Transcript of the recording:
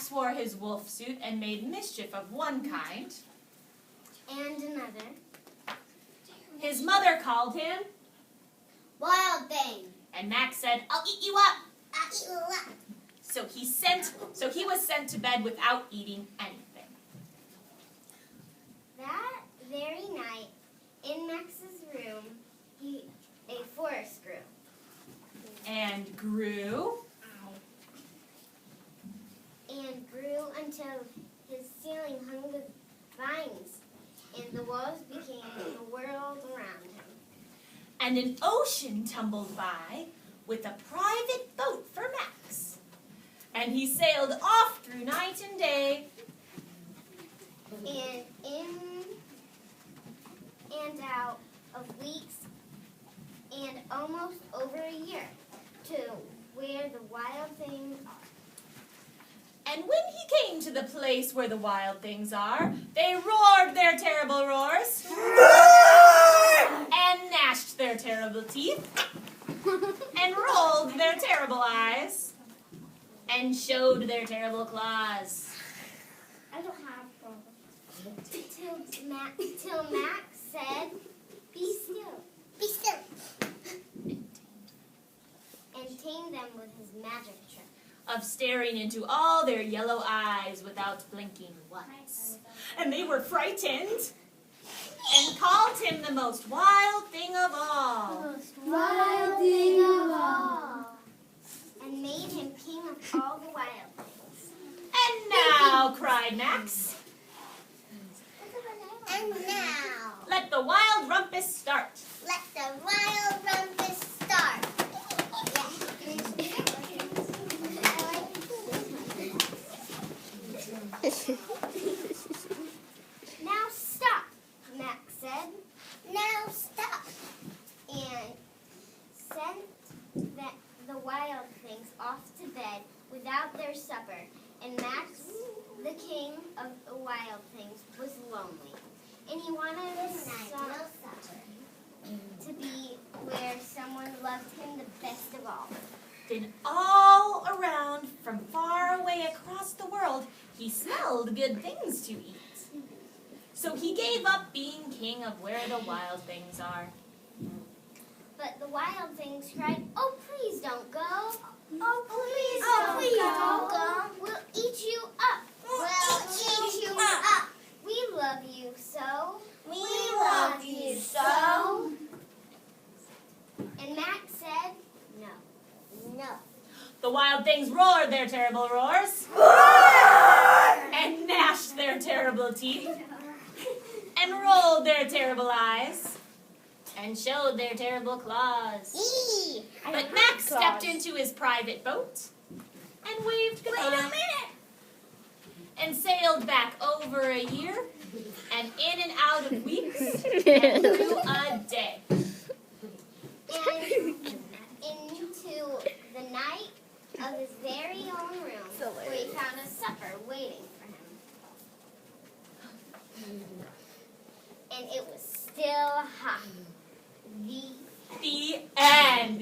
Max wore his wolf suit and made mischief of one kind. And another. His mother called him, Wild thing. and Max said, "I'll eat you up." I'll eat you up. So he was sent to bed without eating anything. That very night, in Max's room, a forest grew. And grew. And grew until his ceiling hung with vines, and the walls became the world around him. And an ocean tumbled by with a private boat for Max. And he sailed off through night and day. And in and out of weeks and almost over a year to where the wild things are. And when he came to the place where the wild things are, they roared their terrible roars, and gnashed their terrible teeth, and rolled their terrible eyes, and showed their terrible claws. I don't have problems. Till Max said, "Be still. Be still." And tamed them with his magic trick. Of staring into all their yellow eyes without blinking once. And they were frightened, and called him the most wild thing of all. Wild thing of all. And made him king of all the wild things. And now, cried Max, And now, let the wild rumpus start. let the wild rumpus start. Now stop, Max said. Now stop. And sent the wild things off to bed without their supper. And Max, the king of the wild things, was lonely. And he wanted to be where someone loved him the best of all. Then all around, from far away across the world, he smelled good things to eat. So he gave up being king of where the wild things are. But the wild things cried, "Oh, please don't go. Oh, please don't go. We'll eat you up. We'll eat you up. We love you so. We love you so." And Max said, "No. No." The wild things roared their terrible roars, and gnashed their terrible teeth, and rolled their terrible eyes, and showed their terrible claws. But Max stepped into his private boat, and waved goodbye, and sailed back over a year, and in and out of weeks, and through a day. And into the night of his very own room, where he found a supper waiting for him. And it was still hot. The The end.